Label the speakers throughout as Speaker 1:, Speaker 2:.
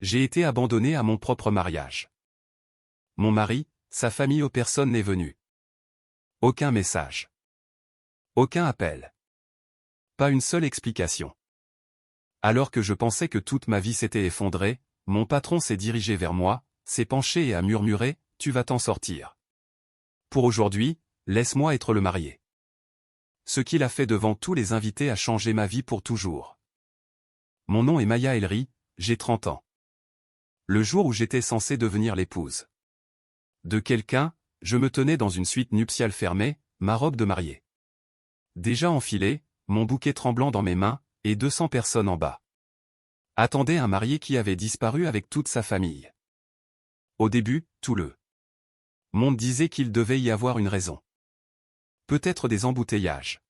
Speaker 1: J'ai été abandonné à mon propre mariage. Mon mari, sa famille, personne n'est venu. Aucun message. Aucun appel. Pas une seule explication. Alors que je pensais que toute ma vie s'était effondrée, mon patron s'est dirigé vers moi, s'est penché et a murmuré, « Tu vas t'en sortir. Pour aujourd'hui, laisse-moi être le marié. » Ce qu'il a fait devant tous les invités a changé ma vie pour toujours. Mon nom est Maya Elri, j'ai 30 ans. Le jour où j'étais censé devenir l'épouse de quelqu'un, je me tenais dans une suite nuptiale fermée, ma robe de mariée déjà enfilée, mon bouquet tremblant dans mes mains, et 200 personnes en bas attendaient un marié qui avait disparu avec toute sa famille. Au début, tout le monde disait qu'il devait y avoir une raison. Peut-être des embouteillages.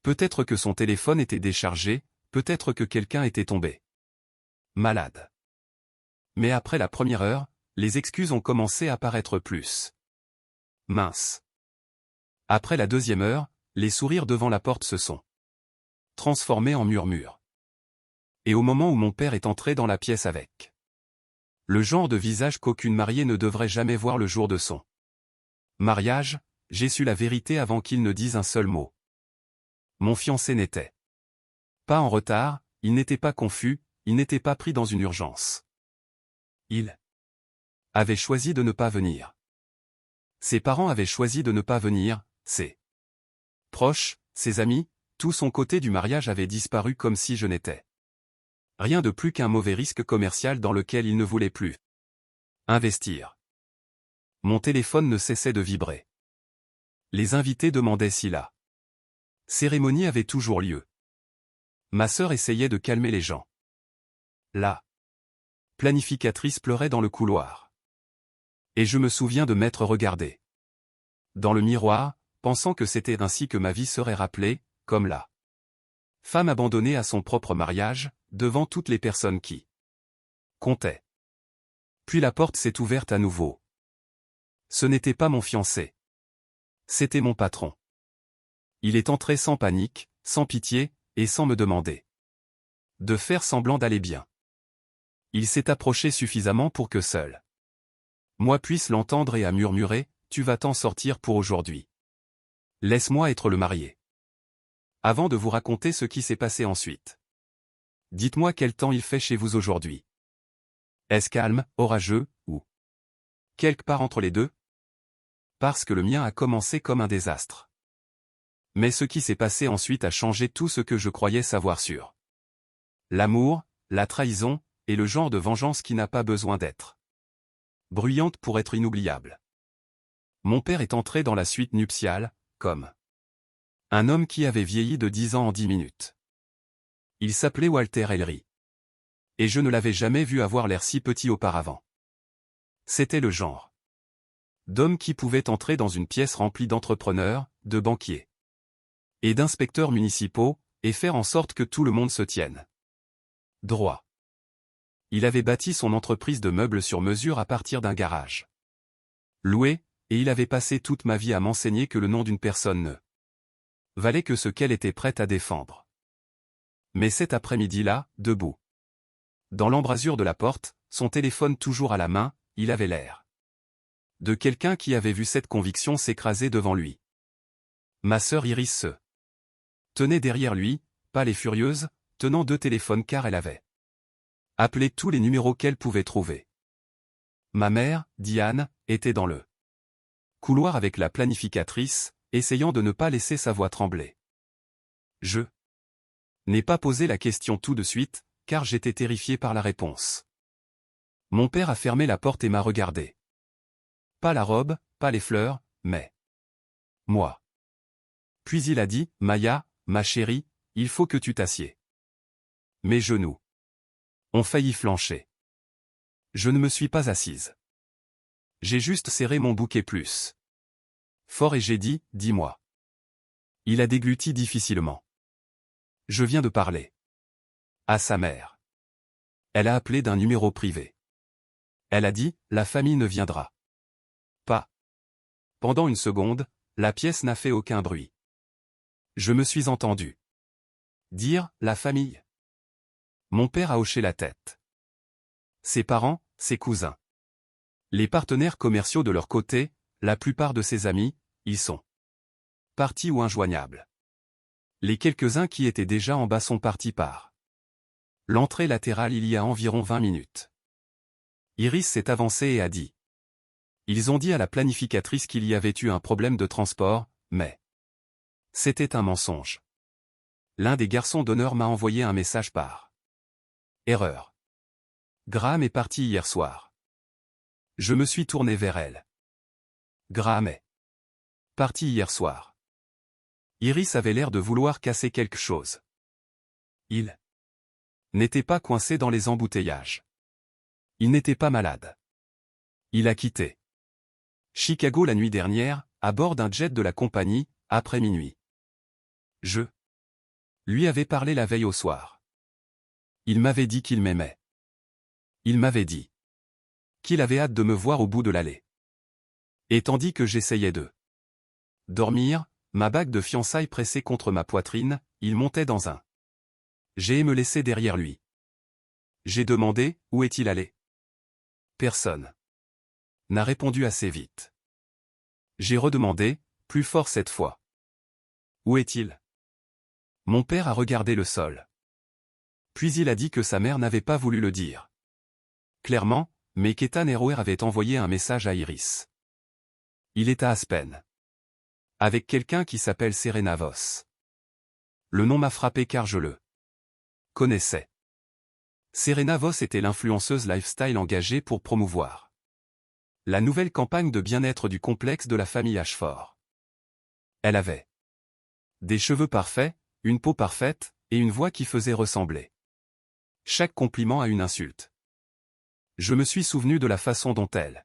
Speaker 1: Peut-être que son téléphone était déchargé, peut-être que quelqu'un était tombé malade. Mais après la première heure, les excuses ont commencé à paraître plus minces. Après la deuxième heure, les sourires devant la porte se sont transformés en murmures. Et au moment où mon père est entré dans la pièce avec le genre de visage qu'aucune mariée ne devrait jamais voir le jour de son mariage, j'ai su la vérité avant qu'il ne dise un seul mot. Mon fiancé n'était pas en retard, il n'était pas confus, il n'était pas pris dans une urgence. Il avait choisi de ne pas venir. Ses parents avaient choisi de ne pas venir, ses proches, ses amis, tout son côté du mariage avait disparu comme si je n'étais rien de plus qu'un mauvais risque commercial dans lequel il ne voulait plus investir. Mon téléphone ne cessait de vibrer. Les invités demandaient si la cérémonie avait toujours lieu. Ma sœur essayait de calmer les gens. La planificatrice pleurait dans le couloir. Et je me souviens de m'être regardé dans le miroir, pensant que c'était ainsi que ma vie serait rappelée, comme la femme abandonnée à son propre mariage, devant toutes les personnes qui comptaient. Puis la porte s'est ouverte à nouveau. Ce n'était pas mon fiancé. C'était mon patron. Il est entré sans panique, sans pitié, et sans me demander de faire semblant d'aller bien. Il s'est approché suffisamment pour que seul moi puisse l'entendre et a murmuré, « Tu vas t'en sortir pour aujourd'hui. Laisse-moi être le marié. » Avant de vous raconter ce qui s'est passé ensuite, dites-moi quel temps il fait chez vous aujourd'hui. Est-ce calme, orageux, ou quelque part entre les deux? Parce que le mien a commencé comme un désastre. Mais ce qui s'est passé ensuite a changé tout ce que je croyais savoir sur l'amour, la trahison, et le genre de vengeance qui n'a pas besoin d'être bruyante pour être inoubliable. Mon père est entré dans la suite nuptiale, comme un homme qui avait vieilli de 10 ans en 10 minutes. Il s'appelait Walter Elri. Et je ne l'avais jamais vu avoir l'air si petit auparavant. C'était le genre d'homme qui pouvait entrer dans une pièce remplie d'entrepreneurs, de banquiers et d'inspecteurs municipaux, et faire en sorte que tout le monde se tienne droit. Il avait bâti son entreprise de meubles sur mesure à partir d'un garage loué, et il avait passé toute ma vie à m'enseigner que le nom d'une personne ne valait que ce qu'elle était prête à défendre. Mais cet après-midi-là, debout dans l'embrasure de la porte, son téléphone toujours à la main, il avait l'air de quelqu'un qui avait vu cette conviction s'écraser devant lui. Ma sœur Iris se tenait derrière lui, pâle et furieuse, tenant 2 téléphones car elle avait appelé tous les numéros qu'elle pouvait trouver. Ma mère, Diane, était dans le couloir avec la planificatrice, essayant de ne pas laisser sa voix trembler. Je n'ai pas posé la question tout de suite, car j'étais terrifié par la réponse. Mon père a fermé la porte et m'a regardé. Pas la robe, pas les fleurs, mais moi. Puis il a dit, « Maya, ma chérie, il faut que tu t'assieds. » Mes genoux ont failli flancher. Je ne me suis pas assise. J'ai juste serré mon bouquet plus fort et j'ai dit, « Dis-moi. » Il a dégluti difficilement. Je viens de parler à sa mère. Elle a appelé d'un numéro privé. Elle a dit, « La famille ne viendra pas. » Pendant une seconde, la pièce n'a fait aucun bruit. Je me suis entendu dire, « La famille ?» Mon père a hoché la tête. Ses parents, ses cousins. Les partenaires commerciaux de leur côté, la plupart de ses amis, ils sont partis ou injoignables. Les quelques-uns qui étaient déjà en bas sont partis par l'entrée latérale il y a environ 20 minutes. Iris s'est avancée et a dit. Ils ont dit à la planificatrice qu'il y avait eu un problème de transport, mais c'était un mensonge. L'un des garçons d'honneur m'a envoyé un message par erreur. Graham est parti hier soir. Je me suis tourné vers elle. Graham est parti hier soir. Iris avait l'air de vouloir casser quelque chose. Il n'était pas coincé dans les embouteillages. Il n'était pas malade. Il a quitté Chicago la nuit dernière, à bord d'un jet de la compagnie, après minuit. Je lui avais parlé la veille au soir. Il m'avait dit qu'il m'aimait. Il m'avait dit qu'il avait hâte de me voir au bout de l'allée. Et tandis que j'essayais de dormir, ma bague de fiançailles pressée contre ma poitrine, il montait dans un jet et me laissait derrière lui. J'ai demandé, où est-il allé? Personne n'a répondu assez vite. J'ai redemandé, plus fort cette fois. Où est-il? Mon père a regardé le sol. Puis il a dit que sa mère n'avait pas voulu le dire. Clairement, mais qu'Ethan Eroer avait envoyé un message à Iris. Il est à Aspen. Avec quelqu'un qui s'appelle Serena Voss. Le nom m'a frappé car je le connaissais. Serena Voss était l'influenceuse lifestyle engagée pour promouvoir la nouvelle campagne de bien-être du complexe de la famille Ashford. Elle avait des cheveux parfaits, une peau parfaite, et une voix qui faisait ressembler chaque compliment à une insulte. Je me suis souvenu de la façon dont elle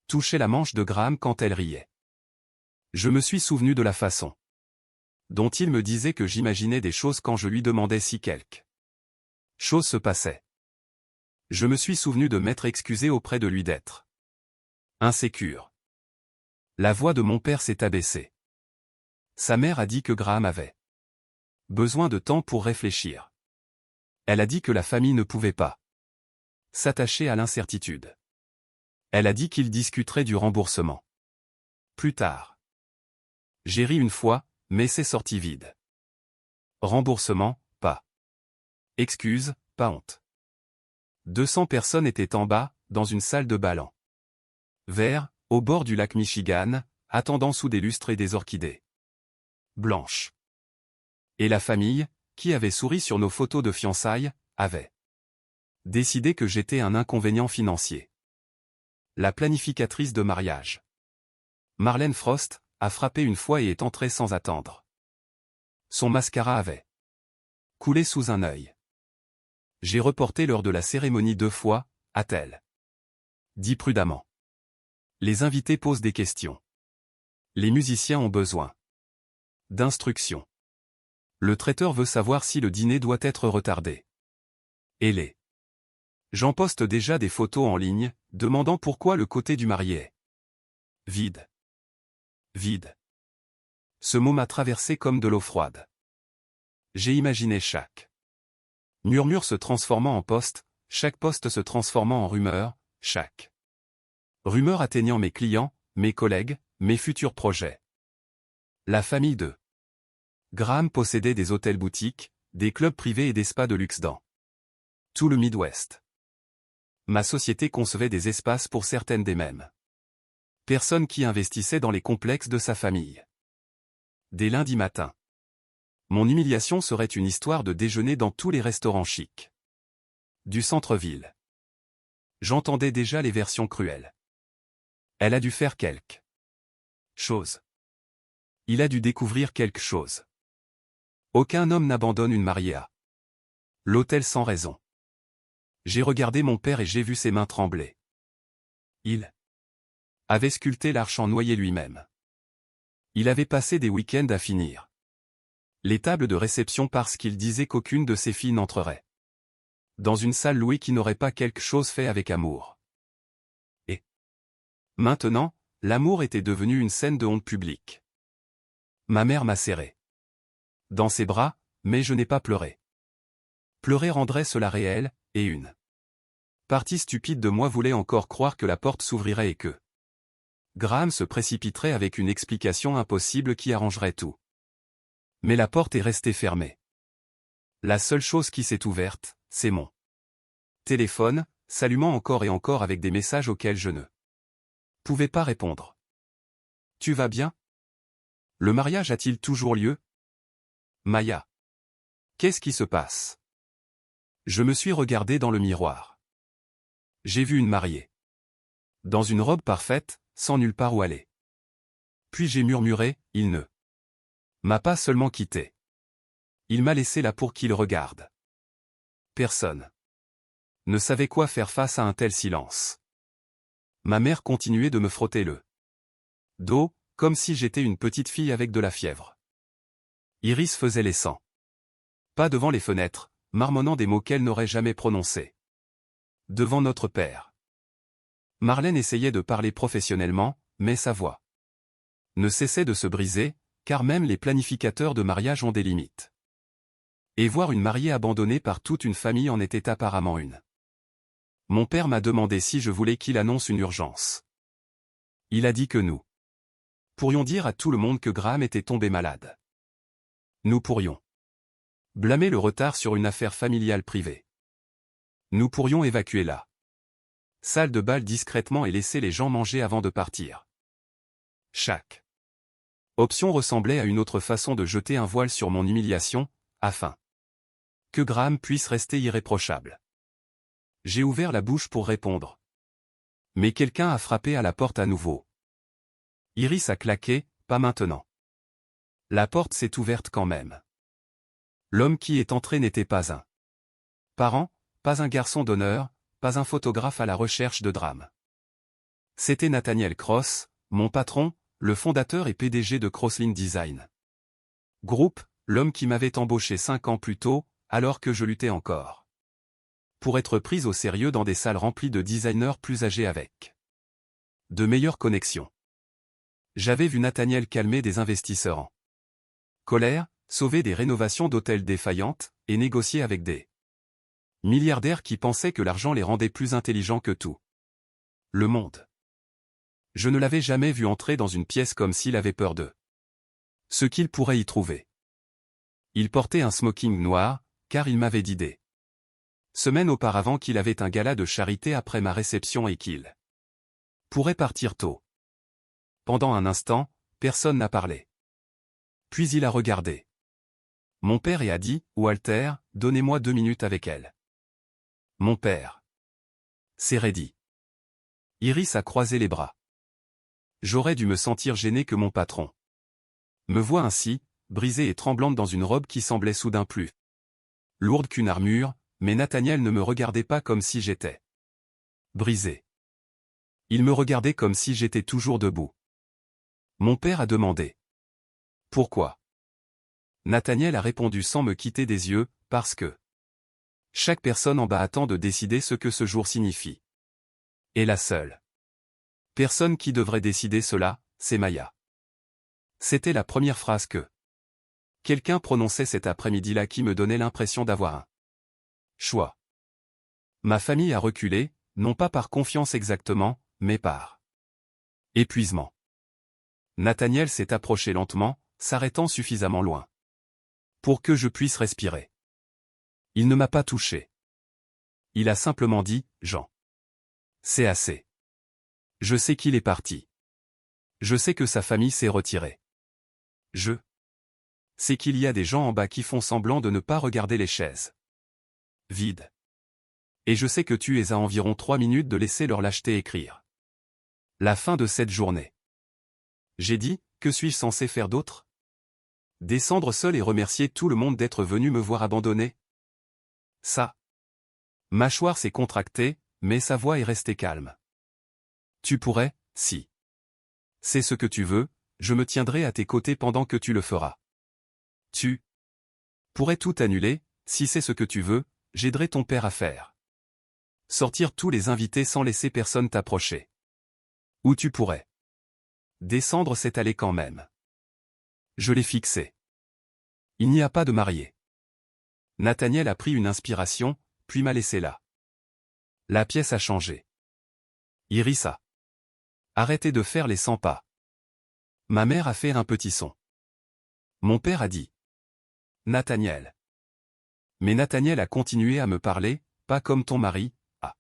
Speaker 1: touchait la manche de Graham quand elle riait. Je me suis souvenu de la façon dont il me disait que j'imaginais des choses quand je lui demandais si quelque chose se passait. Je me suis souvenu de m'être excusé auprès de lui d'être insécure. La voix de mon père s'est abaissée. Sa mère a dit que Graham avait besoin de temps pour réfléchir. Elle a dit que la famille ne pouvait pas s'attacher à l'incertitude. Elle a dit qu'il discuterait du remboursement plus tard. J'ai ri une fois, mais c'est sorti vide. Remboursement, pas excuse, pas honte. 200 personnes étaient en bas, dans une salle de bal en vert, au bord du lac Michigan, attendant sous des lustres et des orchidées blanches. Et la famille, qui avait souri sur nos photos de fiançailles, avait décidé que j'étais un inconvénient financier. La planificatrice de mariage, Marlène Frost, a frappé une fois et est entrée sans attendre. Son mascara avait coulé sous un œil. J'ai reporté l'heure de la cérémonie 2 fois, a-t-elle dit prudemment. Les invités posent des questions. Les musiciens ont besoin d'instructions. Le traiteur veut savoir si le dîner doit être retardé. Et les gens postent déjà des photos en ligne, demandant pourquoi le côté du marié est vide. Vide. Ce mot m'a traversé comme de l'eau froide. J'ai imaginé chaque murmure se transformant en poste, chaque poste se transformant en rumeur, chaque rumeur atteignant mes clients, mes collègues, mes futurs projets. La famille de Graham possédait des hôtels-boutiques, des clubs privés et des spas de luxe dans tout le Midwest. Ma société concevait des espaces pour certaines des mêmes personnes qui investissaient dans les complexes de sa famille. Dès lundi matin, mon humiliation serait une histoire de déjeuner dans tous les restaurants chics du centre-ville. J'entendais déjà les versions cruelles. Elle a dû faire quelque chose. Il a dû découvrir quelque chose. Aucun homme n'abandonne une mariée à l'hôtel sans raison. J'ai regardé mon père et j'ai vu ses mains trembler. Il avait sculpté l'arche en noyer lui-même. Il avait passé des week-ends à finir les tables de réception parce qu'il disait qu'aucune de ses filles n'entrerait dans une salle louée qui n'aurait pas quelque chose fait avec amour. Et maintenant, l'amour était devenu une scène de honte publique. Ma mère m'a serré dans ses bras, mais je n'ai pas pleuré. Pleurer rendrait cela réel, et une Partie stupide de moi voulait encore croire que la porte s'ouvrirait et que Graham se précipiterait avec une explication impossible qui arrangerait tout. Mais la porte est restée fermée. La seule chose qui s'est ouverte, c'est mon téléphone, s'allumant encore et encore avec des messages auxquels je ne pouvais pas répondre. Tu vas bien? Le mariage a-t-il toujours lieu? Maya. Qu'est-ce qui se passe? Je me suis regardé dans le miroir. J'ai vu une mariée. Dans une robe parfaite, sans nulle part où aller. Puis j'ai murmuré, il ne m'a pas seulement quitté. Il m'a laissé là pour qu'il regarde. Personne ne savait quoi faire face à un tel silence. Ma mère continuait de me frotter le dos, comme si j'étais une petite fille avec de la fièvre. Iris faisait les 100 pas devant les fenêtres, marmonnant des mots qu'elle n'aurait jamais prononcés. Devant notre père. Marlène essayait de parler professionnellement, mais sa voix ne cessait de se briser, car même les planificateurs de mariage ont des limites. Et voir une mariée abandonnée par toute une famille en était apparemment une. Mon père m'a demandé si je voulais qu'il annonce une urgence. Il a dit que nous pourrions dire à tout le monde que Graham était tombé malade. Nous pourrions blâmer le retard sur une affaire familiale privée. Nous pourrions évacuer la salle de bal discrètement et laisser les gens manger avant de partir. Chaque option ressemblait à une autre façon de jeter un voile sur mon humiliation, afin que Graham puisse rester irréprochable. J'ai ouvert la bouche pour répondre. Mais quelqu'un a frappé à la porte à nouveau. Iris a claqué, pas maintenant. La porte s'est ouverte quand même. L'homme qui est entré n'était pas un parent, pas un garçon d'honneur, pas un photographe à la recherche de drame. C'était Nathaniel Cross, mon patron, le fondateur et PDG de Crossline Design Group, l'homme qui m'avait embauché 5 ans plus tôt, alors que je luttais encore pour être pris au sérieux dans des salles remplies de designers plus âgés avec de meilleures connexions. J'avais vu Nathaniel calmer des investisseurs en colère, sauver des rénovations d'hôtels défaillantes, et négocier avec des milliardaires qui pensaient que l'argent les rendait plus intelligents que tout le monde. Je ne l'avais jamais vu entrer dans une pièce comme s'il avait peur de ce qu'il pourrait y trouver. Il portait un smoking noir, car il m'avait dit des semaines auparavant qu'il avait un gala de charité après ma réception et qu'il pourrait partir tôt. Pendant un instant, personne n'a parlé. Puis il a regardé mon père et a dit, « Walter, donnez-moi 2 minutes avec elle. » Mon père s'est raidi. Iris a croisé les bras. J'aurais dû me sentir gêné que mon patron me voie ainsi, brisée et tremblante dans une robe qui semblait soudain plus lourde qu'une armure, mais Nathaniel ne me regardait pas comme si j'étais brisé. Il me regardait comme si j'étais toujours debout. Mon père a demandé. Pourquoi? Nathaniel a répondu sans me quitter des yeux, parce que chaque personne en bas attend de décider ce que ce jour signifie. Et la seule personne qui devrait décider cela, c'est Maya. C'était la première phrase que quelqu'un prononçait cet après-midi-là qui me donnait l'impression d'avoir un choix. Ma famille a reculé, non pas par confiance exactement, mais par épuisement. Nathaniel s'est approché lentement, s'arrêtant suffisamment loin pour que je puisse respirer. Il ne m'a pas touché. Il a simplement dit, « Jean. C'est assez. Je sais qu'il est parti. Je sais que sa famille s'est retirée. Je sais qu'il y a des gens en bas qui font semblant de ne pas regarder les chaises vides. Et je sais que tu es à environ 3 minutes de laisser leur lâcheté écrire la fin de cette journée. » J'ai dit, « Que suis-je censé faire d'autre? Descendre seul et remercier tout le monde d'être venu me voir abandonné? » Sa mâchoire s'est contractée, mais sa voix est restée calme. « Tu pourrais, si c'est ce que tu veux, je me tiendrai à tes côtés pendant que tu le feras. Tu pourrais tout annuler, si c'est ce que tu veux, j'aiderai ton père à faire sortir tous les invités sans laisser personne t'approcher. Ou tu pourrais descendre cette allée quand même. Je l'ai fixé. Il n'y a pas de mariée. » Nathaniel a pris une inspiration, puis m'a laissé là. La pièce a changé. Iris a arrêté de faire les 100 pas. Ma mère a fait un petit son. Mon père a dit Nathaniel. Mais Nathaniel a continué à me parler, pas comme ton mari, à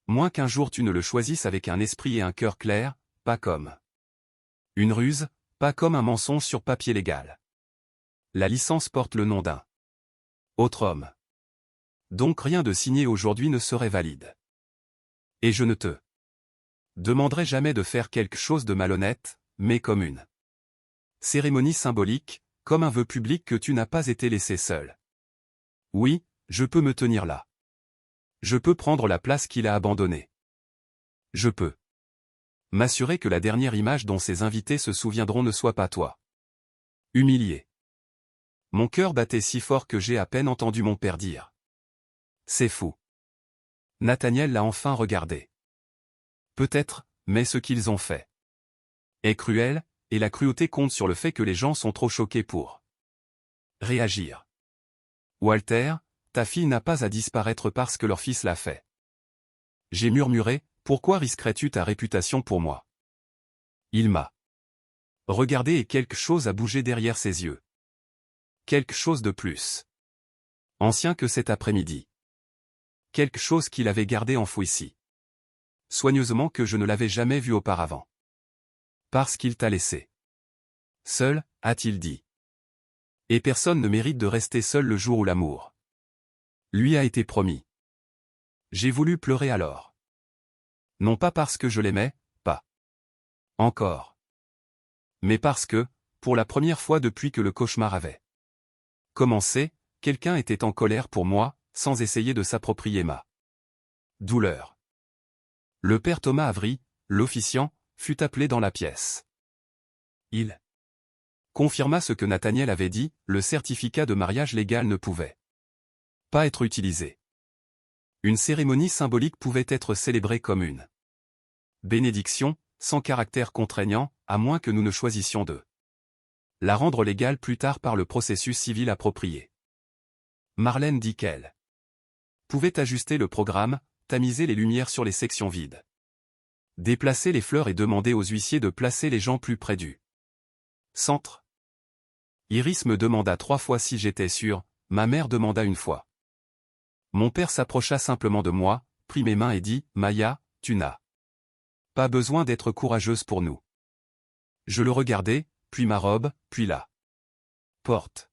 Speaker 1: moins qu'un jour tu ne le choisisses avec un esprit et un cœur clair, pas comme une ruse, pas comme un mensonge sur papier légal. La licence porte le nom d'un autre homme. Donc rien de signé aujourd'hui ne serait valide. Et je ne te demanderai jamais de faire quelque chose de malhonnête, mais comme une cérémonie symbolique, comme un vœu public que tu n'as pas été laissé seul. Oui, je peux me tenir là. Je peux prendre la place qu'il a abandonnée. Je peux m'assurer que la dernière image dont ses invités se souviendront ne soit pas toi. Humilié. Mon cœur battait si fort que j'ai à peine entendu mon père dire. C'est fou. Nathaniel l'a enfin regardé. Peut-être, mais ce qu'ils ont fait est cruel, et la cruauté compte sur le fait que les gens sont trop choqués pour réagir. Walter, ta fille n'a pas à disparaître parce que leur fils l'a fait. J'ai murmuré, pourquoi risquerais-tu ta réputation pour moi? Il m'a regardé et quelque chose a bougé derrière ses yeux. Quelque chose de plus ancien que cet après-midi. Quelque chose qu'il avait gardé enfoui si soigneusement que je ne l'avais jamais vu auparavant. Parce qu'il t'a laissé seul, a-t-il dit. Et personne ne mérite de rester seul le jour où l'amour lui a été promis. J'ai voulu pleurer alors. Non pas parce que je l'aimais, pas encore. Mais parce que, pour la première fois depuis que le cauchemar avait commencé, quelqu'un était en colère pour moi, sans essayer de s'approprier ma douleur. Le père Thomas Avery, l'officiant, fut appelé dans la pièce. Il confirma ce que Nathaniel avait dit, le certificat de mariage légal ne pouvait pas être utilisé. Une cérémonie symbolique pouvait être célébrée comme une bénédiction, sans caractère contraignant, à moins que nous ne choisissions de la rendre légale plus tard par le processus civil approprié. Marlène dit qu'elle pouvait ajuster le programme, tamiser les lumières sur les sections vides, déplacer les fleurs et demander aux huissiers de placer les gens plus près du centre. Iris me demanda 3 fois si j'étais sûr, ma mère demanda 1 fois. Mon père s'approcha simplement de moi, prit mes mains et dit, Maya, tu n'as pas besoin d'être courageuse pour nous. Je le regardai, puis ma robe, puis la porte.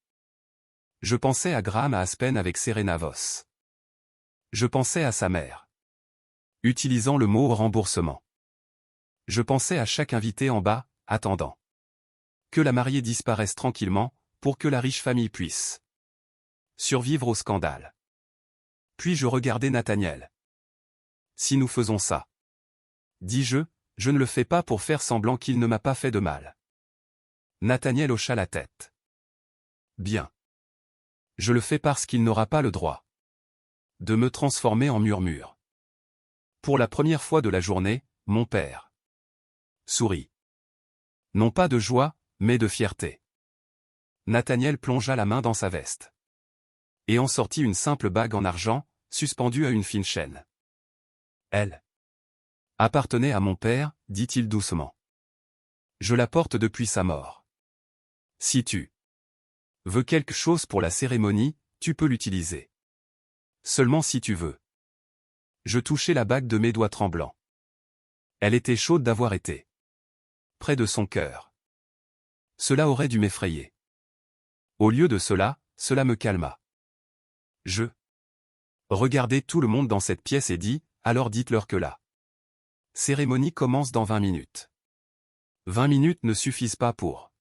Speaker 1: Je pensais à Graham à Aspen avec Serena Voss. Je pensais à sa mère. Utilisant le mot remboursement. Je pensais à chaque invité en bas, attendant que la mariée disparaisse tranquillement, pour que la riche famille puisse survivre au scandale. Puis je regardai Nathaniel. Si nous faisons ça, dis-je, je ne le fais pas pour faire semblant qu'il ne m'a pas fait de mal. Nathaniel hocha la tête. Bien. Je le fais parce qu'il n'aura pas le droit de me transformer en murmure. Pour la première fois de la journée, mon père sourit. Non pas de joie, mais de fierté. Nathaniel plongea la main dans sa veste et en sortit une simple bague en argent, suspendue à une fine chaîne. Elle appartenait à mon père, dit-il doucement. Je la porte depuis sa mort. Si tu veux quelque chose pour la cérémonie, tu peux l'utiliser. Seulement si tu veux. Je touchai la bague de mes doigts tremblants. Elle était chaude d'avoir été près de son cœur. Cela aurait dû m'effrayer. Au lieu de cela, cela me calma. Je regardai tout le monde dans cette pièce et dis, alors dites-leur que la cérémonie commence dans 20 minutes. 20 minutes ne suffisent pas pour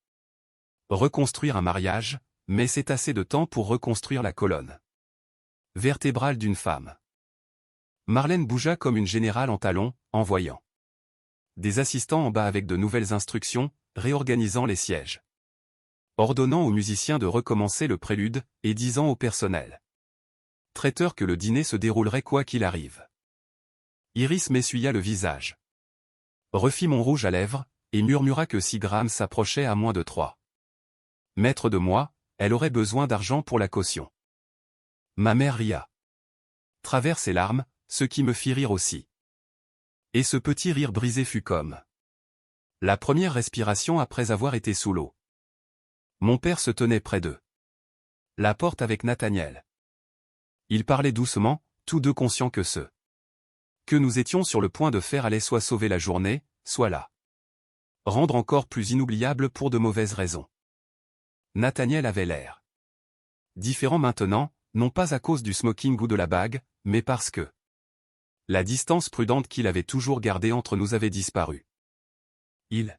Speaker 1: reconstruire un mariage, mais c'est assez de temps pour reconstruire la colonne vertébrale d'une femme. Marlène bougea comme une générale en talons, en voyant des assistants en bas avec de nouvelles instructions, réorganisant les sièges, ordonnant aux musiciens de recommencer le prélude, et disant au personnel traiteur que le dîner se déroulerait quoi qu'il arrive. Iris m'essuya le visage, refit mon rouge à lèvres, et murmura que si Graham s'approchait à moins de 3 mètres de moi, elle aurait besoin d'argent pour la caution. Ma mère ria. Travers ses larmes, ce qui me fit rire aussi. Et ce petit rire brisé fut comme la première respiration après avoir été sous l'eau. Mon père se tenait près d'eux. La porte avec Nathaniel. Ils parlaient doucement, tous deux conscients que ce que nous étions sur le point de faire allait soit sauver la journée, soit la rendre encore plus inoubliable pour de mauvaises raisons. Nathaniel avait l'air différent maintenant, non pas à cause du smoking ou de la bague, mais parce que la distance prudente qu'il avait toujours gardée entre nous avait disparu. Il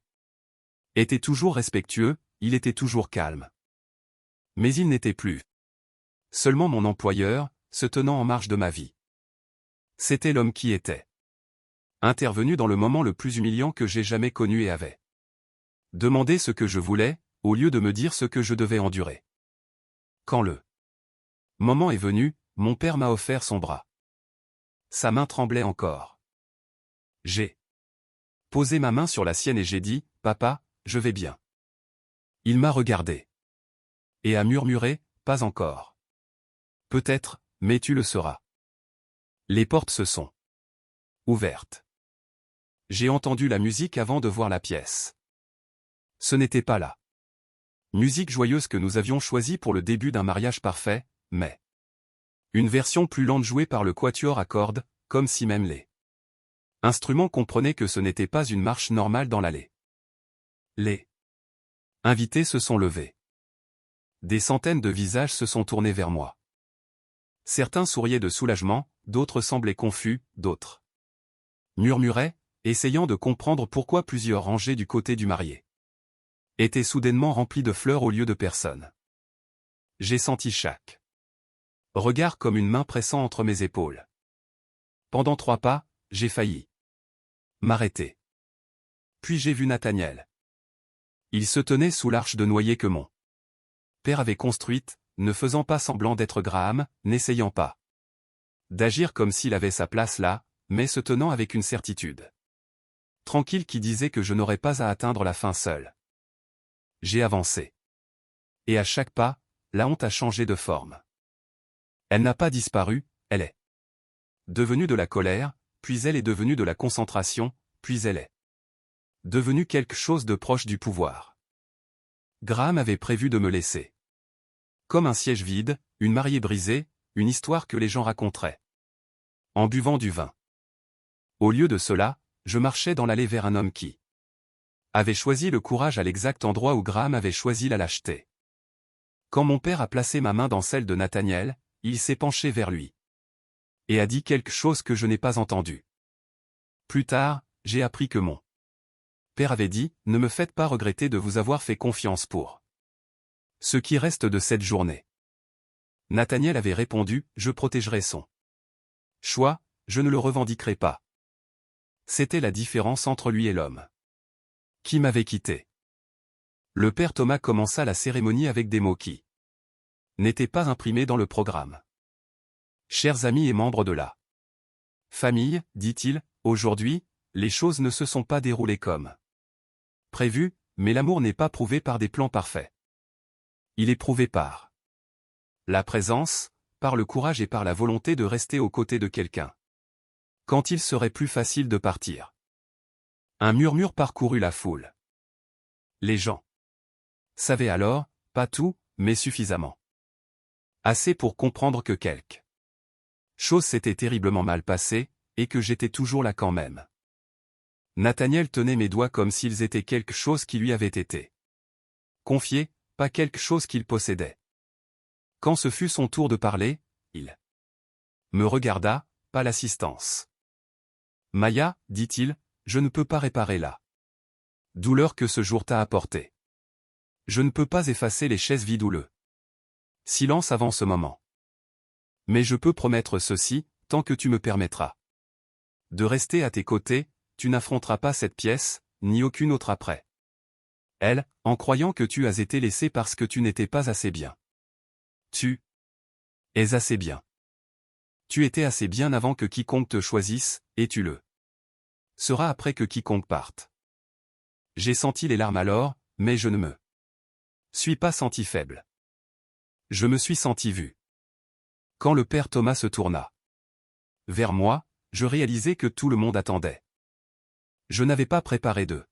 Speaker 1: était toujours respectueux, il était toujours calme. Mais il n'était plus seulement mon employeur, se tenant en marge de ma vie. C'était l'homme qui était intervenu dans le moment le plus humiliant que j'ai jamais connu et avait demandé ce que je voulais, au lieu de me dire ce que je devais endurer. Quand le moment est venu, mon père m'a offert son bras. Sa main tremblait encore. J'ai posé ma main sur la sienne et j'ai dit, « Papa, je vais bien. » Il m'a regardé. Et a murmuré, « Pas encore. » Peut-être, mais tu le seras. Les portes se sont ouvertes. J'ai entendu la musique avant de voir la pièce. Ce n'était pas la musique joyeuse que nous avions choisie pour le début d'un mariage parfait, mais une version plus lente jouée par le quatuor à cordes, comme si même les instruments comprenaient que ce n'était pas une marche normale dans l'allée. Les invités se sont levés. Des centaines de visages se sont tournés vers moi. Certains souriaient de soulagement, d'autres semblaient confus, d'autres murmuraient, essayant de comprendre pourquoi plusieurs rangées du côté du marié étaient soudainement remplies de fleurs au lieu de personnes. J'ai senti chaque regard comme une main pressant entre mes épaules. Pendant 3 pas, j'ai failli m'arrêter. Puis j'ai vu Nathaniel. Il se tenait sous l'arche de noyer que mon père avait construite, ne faisant pas semblant d'être Graham, n'essayant pas d'agir comme s'il avait sa place là, mais se tenant avec une certitude tranquille qui disait que je n'aurais pas à atteindre la fin seul. J'ai avancé. Et à chaque pas, la honte a changé de forme. Elle n'a pas disparu, elle est devenue de la colère, puis elle est devenue de la concentration, puis elle est devenue quelque chose de proche du pouvoir. Graham avait prévu de me laisser comme un siège vide, une mariée brisée, une histoire que les gens raconteraient en buvant du vin. Au lieu de cela, je marchais dans l'allée vers un homme qui avait choisi le courage à l'exact endroit où Graham avait choisi la lâcheté. Quand mon père a placé ma main dans celle de Nathaniel, il s'est penché vers lui et a dit quelque chose que je n'ai pas entendu. Plus tard, j'ai appris que mon père avait dit, « Ne me faites pas regretter de vous avoir fait confiance pour ce qui reste de cette journée. » Nathaniel avait répondu, « Je protégerai son choix, je ne le revendiquerai pas. » C'était la différence entre lui et l'homme qui m'avait quitté. Le père Thomas commença la cérémonie avec des mots qui n'étaient pas imprimés dans le programme. « Chers amis et membres de la famille, dit-il, aujourd'hui, les choses ne se sont pas déroulées comme prévu, mais l'amour n'est pas prouvé par des plans parfaits. Il est prouvé par la présence, par le courage et par la volonté de rester aux côtés de quelqu'un quand il serait plus facile de partir. » Un murmure parcourut la foule. Les gens savaient alors, pas tout, mais suffisamment. Assez pour comprendre que quelque chose s'était terriblement mal passé, et que j'étais toujours là quand même. Nathaniel tenait mes doigts comme s'ils étaient quelque chose qui lui avait été confié, pas quelque chose qu'il possédait. Quand ce fut son tour de parler, il me regarda, pas l'assistance. « Maya, dit-il, je ne peux pas réparer la douleur que ce jour t'a apportée. Je ne peux pas effacer les chaises vides ou le silence avant ce moment. Mais je peux promettre ceci, tant que tu me permettras de rester à tes côtés, tu n'affronteras pas cette pièce, ni aucune autre après elle, en croyant que tu as été laissé parce que tu n'étais pas assez bien. Tu es assez bien. Tu étais assez bien avant que quiconque te choisisse, et tu le seras après que quiconque parte. » J'ai senti les larmes alors, mais je ne me suis pas senti faible. Je me suis senti vu. Quand le père Thomas se tourna vers moi, je réalisais que tout le monde attendait. Je n'avais pas préparé de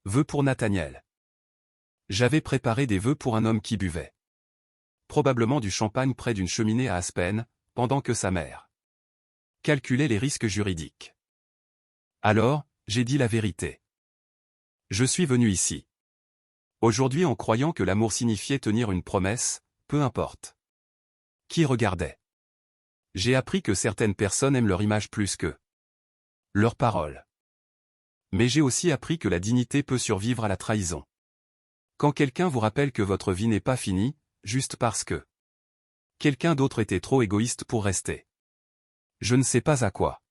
Speaker 1: vœux pour Nathaniel. J'avais préparé des vœux pour un homme qui buvait probablement du champagne près d'une cheminée à Aspen, pendant que sa mère calculait les risques juridiques. Alors, j'ai dit la vérité. Je suis venu ici aujourd'hui en croyant que l'amour signifiait tenir une promesse, peu importe qui regardait. J'ai appris que certaines personnes aiment leur image plus que leurs paroles. Mais j'ai aussi appris que la dignité peut survivre à la trahison. Quand quelqu'un vous rappelle que votre vie n'est pas finie, juste parce que quelqu'un d'autre était trop égoïste pour rester. Je ne sais pas à quoi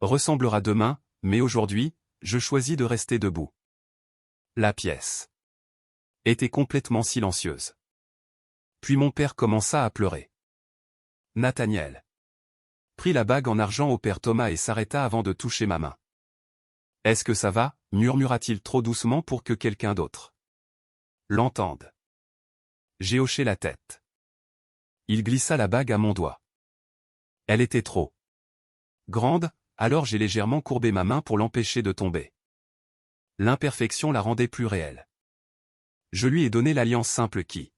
Speaker 1: ressemblera demain, mais aujourd'hui, je choisis de rester debout. La pièce était complètement silencieuse. Puis mon père commença à pleurer. Nathaniel prit la bague en argent au père Thomas et s'arrêta avant de toucher ma main. « Est-ce que ça va » murmura-t-il trop doucement pour que quelqu'un d'autre l'entende. J'ai hoché la tête. Il glissa la bague à mon doigt. Elle était trop grande, alors j'ai légèrement courbé ma main pour l'empêcher de tomber. L'imperfection la rendait plus réelle. Je lui ai donné l'alliance simple qui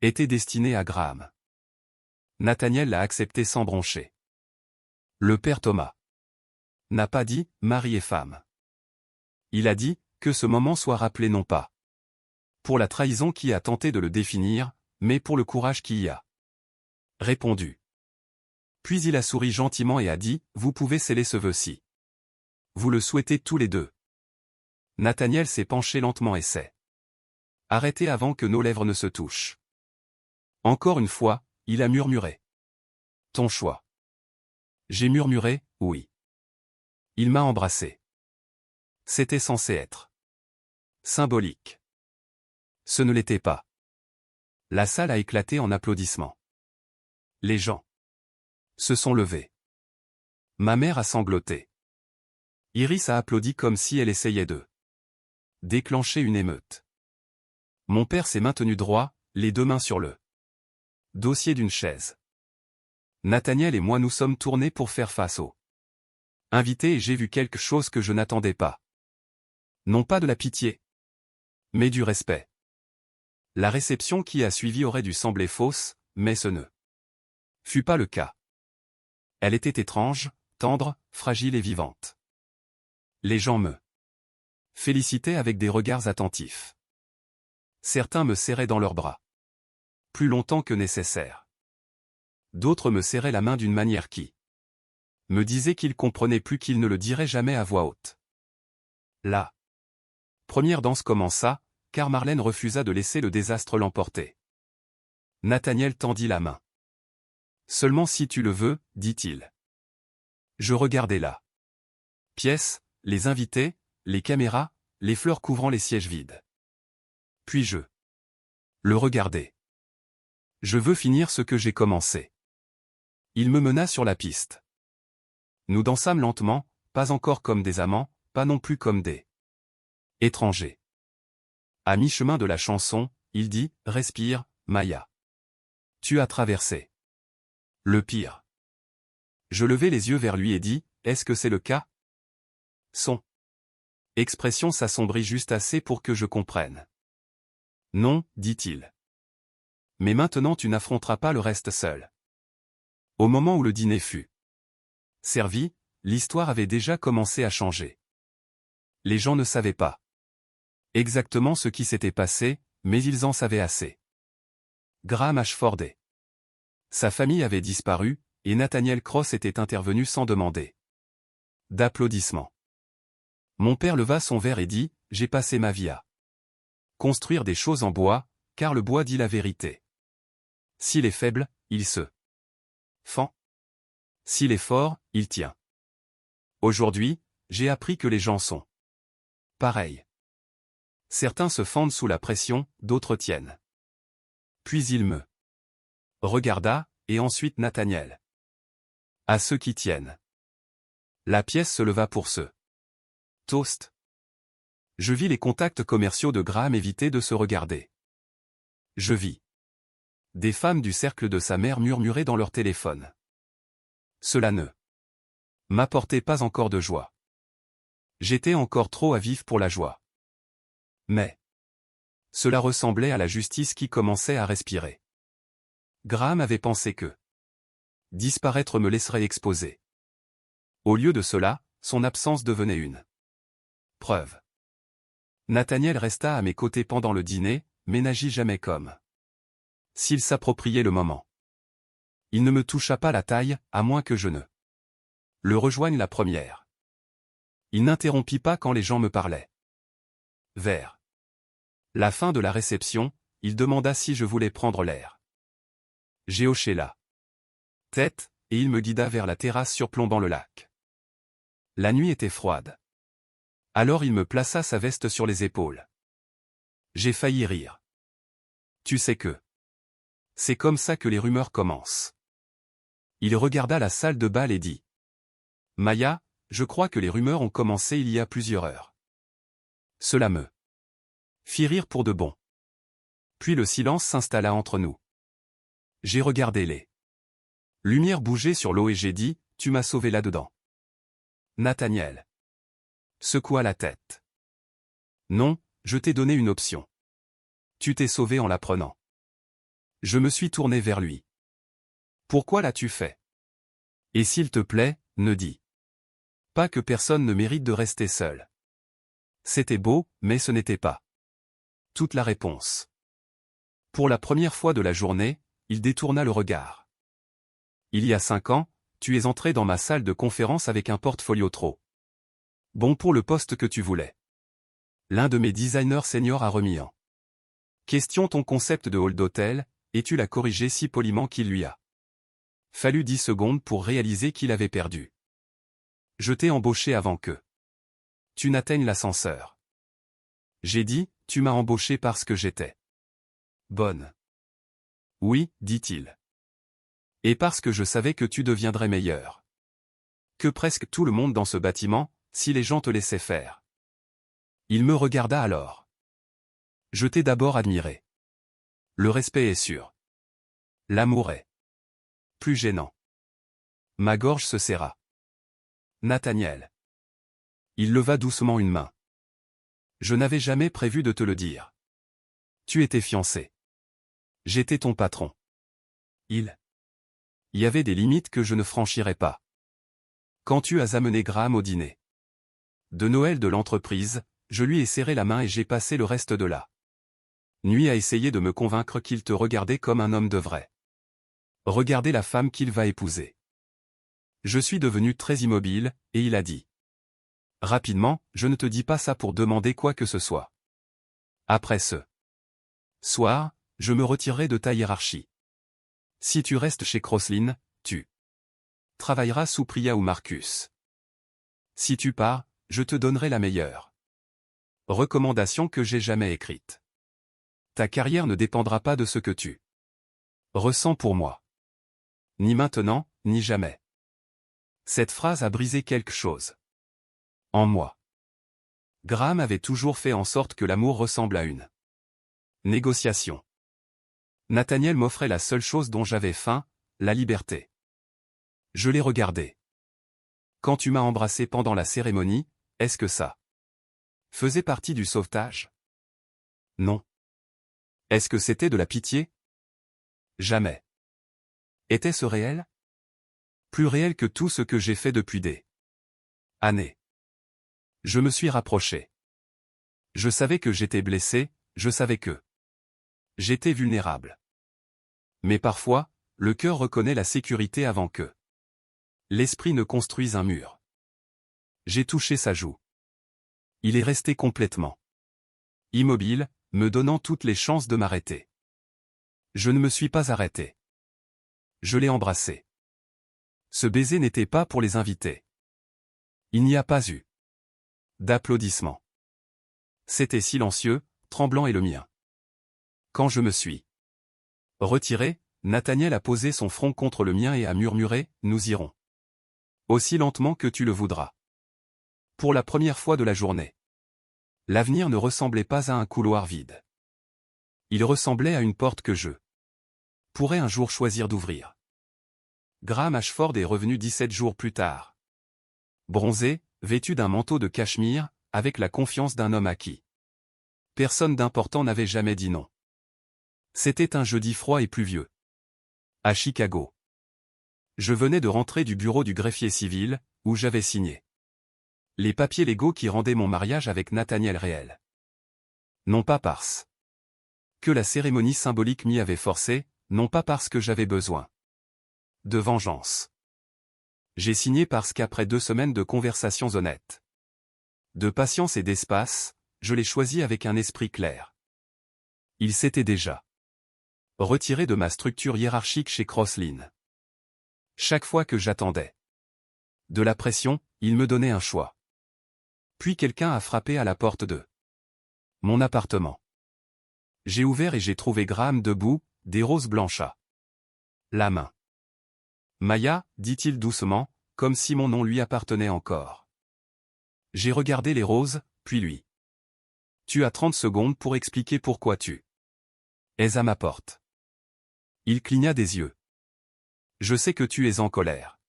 Speaker 1: était destinée à Graham. Nathaniel l'a accepté sans broncher. Le père Thomas n'a pas dit « mari et femme ». Il a dit que ce moment soit rappelé non pas pour la trahison qui a tenté de le définir, mais pour le courage qui y a répondu. Puis il a souri gentiment et a dit « Vous pouvez sceller ce vœu-ci. Vous le souhaitez tous les deux. » Nathaniel s'est penché lentement et s'est arrêté avant que nos lèvres ne se touchent. Encore une fois, il a murmuré. « Ton choix. » J'ai murmuré « Oui. » Il m'a embrassé. C'était censé être symbolique. Ce ne l'était pas. La salle a éclaté en applaudissements. Les gens se sont levés. Ma mère a sangloté. Iris a applaudi comme si elle essayait de déclencher une émeute. Mon père s'est maintenu droit, les deux mains sur le dossier d'une chaise. Nathaniel et moi nous sommes tournés pour faire face aux invités et j'ai vu quelque chose que je n'attendais pas. Non pas de la pitié, mais du respect. La réception qui a suivi aurait dû sembler fausse, mais ce ne fut pas le cas. Elle était étrange, tendre, fragile et vivante. Les gens me félicitaient avec des regards attentifs. Certains me serraient dans leurs bras plus longtemps que nécessaire. D'autres me serraient la main d'une manière qui me disait qu'ils comprenaient plus qu'ils ne le diraient jamais à voix haute. La première danse commença, car Marlène refusa de laisser le désastre l'emporter. Nathaniel tendit la main. « Seulement si tu le veux, dit-il. » Je regardais la pièce, les invités, les caméras, les fleurs couvrant les sièges vides. Puis je le regardais. « Je veux finir ce que j'ai commencé. » Il me mena sur la piste. Nous dansâmes lentement, pas encore comme des amants, pas non plus comme des étrangers. À mi-chemin de la chanson, il dit « Respire, Maya. Tu as traversé le pire. » Je levai les yeux vers lui et dis « Est-ce que c'est le cas ?» Son expression s'assombrit juste assez pour que je comprenne. « Non, dit-il. Mais maintenant tu n'affronteras pas le reste seul. » Au moment où le dîner fut servi, l'histoire avait déjà commencé à changer. Les gens ne savaient pas exactement ce qui s'était passé, mais ils en savaient assez. Graham Ashford et sa famille avaient disparu, et Nathaniel Cross était intervenu sans demander d'applaudissements. Mon père leva son verre et dit « J'ai passé ma vie à construire des choses en bois, car le bois dit la vérité. S'il est faible, il se fend. S'il est fort, il tient. Aujourd'hui, j'ai appris que les gens sont pareils. Certains se fendent sous la pression, d'autres tiennent. » Puis il me regarda, et ensuite Nathaniel. « À ceux qui tiennent. » La pièce se leva pour ce toast. Je vis les contacts commerciaux de Graham éviter de se regarder. Je vis des femmes du cercle de sa mère murmurer dans leur téléphone. Cela ne m'apportait pas encore de joie. J'étais encore trop à vif pour la joie. Mais cela ressemblait à la justice qui commençait à respirer. Graham avait pensé que disparaître me laisserait exposé. Au lieu de cela, son absence devenait une preuve. Nathaniel resta à mes côtés pendant le dîner, mais n'agit jamais comme s'il s'appropriait le moment. Il ne me toucha pas la taille, à moins que je ne le rejoigne la première. Il n'interrompit pas quand les gens me parlaient. Vers la fin de la réception, il demanda si je voulais prendre l'air. J'ai hoché la tête, et il me guida vers la terrasse surplombant le lac. La nuit était froide. Alors il me plaça sa veste sur les épaules. J'ai failli rire. Tu sais que c'est comme ça que les rumeurs commencent. Il regarda la salle de bal et dit: Maya, je crois que les rumeurs ont commencé il y a plusieurs heures. Cela me fit rire pour de bon. Puis le silence s'installa entre nous. J'ai regardé les lumières bouger sur l'eau et j'ai dit: Tu m'as sauvé là-dedans. Nathaniel secoua la tête. Non, je t'ai donné une option. Tu t'es sauvé en la prenant. Je me suis tourné vers lui. Pourquoi l'as-tu fait? Et s'il te plaît, ne dis pas que personne ne mérite de rester seul. C'était beau, mais ce n'était pas toute la réponse. Pour la première fois de la journée, il détourna le regard. Il y a 5 ans, tu es entré dans ma salle de conférence avec un portfolio trop bon pour le poste que tu voulais. L'un de mes designers seniors a remis en question ton concept de hall d'hôtel, et tu l'as corrigé si poliment qu'il lui a fallu 10 secondes pour réaliser qu'il avait perdu. Je t'ai embauché avant que tu n'atteignes l'ascenseur. J'ai dit: Tu m'as embauché parce que j'étais bonne. Oui, dit-il. Et parce que je savais que tu deviendrais meilleur que presque tout le monde dans ce bâtiment, si les gens te laissaient faire. Il me regarda alors. Je t'ai d'abord admiré. Le respect est sûr. L'amour est plus gênant. Ma gorge se serra. Nathaniel. Il leva doucement une main. Je n'avais jamais prévu de te le dire. Tu étais fiancé. J'étais ton patron. Il y avait des limites que je ne franchirais pas. Quand tu as amené Graham au dîner de Noël de l'entreprise, je lui ai serré la main et j'ai passé le reste de la nuit à essayer de me convaincre qu'il te regardait comme un homme devrait regarder la femme qu'il va épouser. Je suis devenu très immobile, et il a dit rapidement: Je ne te dis pas ça pour demander quoi que ce soit. Après ce soir, je me retirerai de ta hiérarchie. Si tu restes chez Crosslin, tu travailleras sous Priya ou Marcus. Si tu pars, je te donnerai la meilleure recommandation que j'ai jamais écrite. Ta carrière ne dépendra pas de ce que tu ressens pour moi. Ni maintenant, ni jamais. Cette phrase a brisé quelque chose en moi. Graham avait toujours fait en sorte que l'amour ressemble à une négociation. Nathaniel m'offrait la seule chose dont j'avais faim, la liberté. Je l'ai regardé. Quand tu m'as embrassé pendant la cérémonie, est-ce que ça faisait partie du sauvetage? Non. Est-ce que c'était de la pitié? Jamais. Était-ce réel? Plus réel que tout ce que j'ai fait depuis des années. Je me suis rapproché. Je savais que j'étais blessé, je savais que j'étais vulnérable. Mais parfois, le cœur reconnaît la sécurité avant que l'esprit ne construise un mur. J'ai touché sa joue. Il est resté complètement immobile, me donnant toutes les chances de m'arrêter. Je ne me suis pas arrêté. Je l'ai embrassé. Ce baiser n'était pas pour les invités. Il n'y a pas eu d'applaudissements. C'était silencieux, tremblant et le mien. Quand je me suis retiré, Nathaniel a posé son front contre le mien et a murmuré: Nous irons aussi lentement que tu le voudras. Pour la première fois de la journée. L'avenir ne ressemblait pas à un couloir vide. Il ressemblait à une porte que je pourrais un jour choisir d'ouvrir. Graham Ashford est revenu 17 jours plus tard. Bronzé, vêtu d'un manteau de cachemire, avec la confiance d'un homme à qui personne d'important n'avait jamais dit non. C'était un jeudi froid et pluvieux. À Chicago. Je venais de rentrer du bureau du greffier civil, où j'avais signé les papiers légaux qui rendaient mon mariage avec Nathaniel réel. Non pas parce que la cérémonie symbolique m'y avait forcé, non pas parce que j'avais besoin de vengeance. J'ai signé parce qu'après 2 semaines de conversations honnêtes, de patience et d'espace, je l'ai choisi avec un esprit clair. Il s'était déjà retiré de ma structure hiérarchique chez Crosslin. Chaque fois que j'attendais de la pression, il me donnait un choix. Puis quelqu'un a frappé à la porte de mon appartement. J'ai ouvert et j'ai trouvé Graham debout, des roses blanches à la main. Maya, dit-il doucement, comme si mon nom lui appartenait encore. J'ai regardé les roses, puis lui. Tu as 30 secondes pour expliquer pourquoi tu es à ma porte. Il cligna des yeux. Je sais que tu es en colère.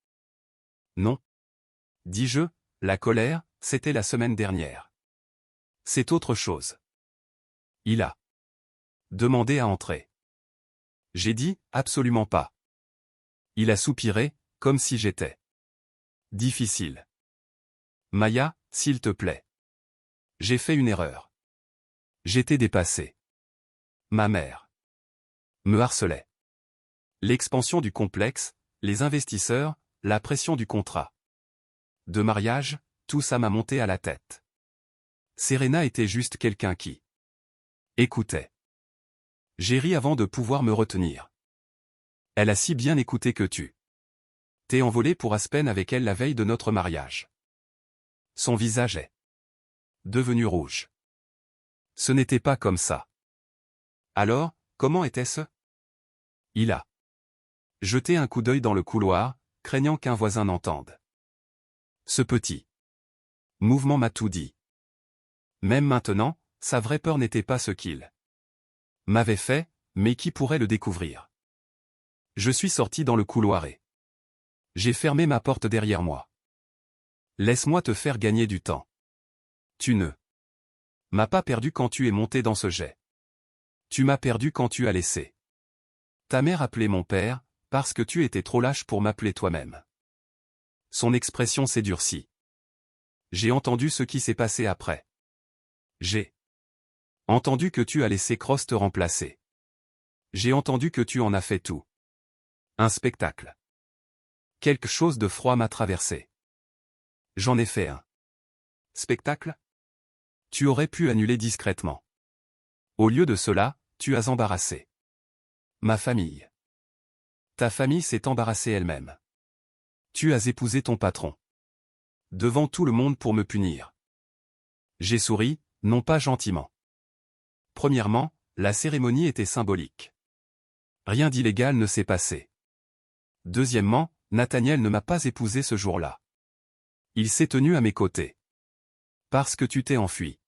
Speaker 1: Non. Dis-je, la colère, c'était la semaine dernière. C'est autre chose. Il a demandé à entrer. J'ai dit, absolument pas. Il a soupiré, comme si j'étais difficile. Maya, s'il te plaît. J'ai fait une erreur. J'étais dépassé. Ma mère me harcelait. L'expansion du complexe, les investisseurs, la pression du contrat de mariage, tout ça m'a monté à la tête. Serena était juste quelqu'un qui écoutait. J'ai ri avant de pouvoir me retenir. Elle a si bien écouté que tu t'es envolé pour Aspen avec elle la veille de notre mariage. Son visage est devenu rouge. Ce n'était pas comme ça. Alors, comment était-ce? Il a jeté un coup d'œil dans le couloir, craignant qu'un voisin n'entende. Ce petit mouvement m'a tout dit. Même maintenant, sa vraie peur n'était pas ce qu'il m'avait fait, mais qui pourrait le découvrir. Je suis sorti dans le couloir et j'ai fermé ma porte derrière moi. Laisse-moi te faire gagner du temps. Tu ne m'as pas perdu quand tu es monté dans ce jet. Tu m'as perdu quand tu as laissé ta mère appeler mon père, parce que tu étais trop lâche pour m'appeler toi-même. Son expression s'est durcie. J'ai entendu ce qui s'est passé après. J'ai entendu que tu as laissé Cross te remplacer. J'ai entendu que tu en as fait tout un spectacle. Quelque chose de froid m'a traversé. J'en ai fait un spectacle? Tu aurais pu annuler discrètement. Au lieu de cela, tu as embarrassé ma famille. Ta famille s'est embarrassée elle-même. Tu as épousé ton patron. Devant tout le monde pour me punir. J'ai souri, non pas gentiment. Premièrement, la cérémonie était symbolique. Rien d'illégal ne s'est passé. Deuxièmement, Nathaniel ne m'a pas épousé ce jour-là. Il s'est tenu à mes côtés. Parce que tu t'es enfui.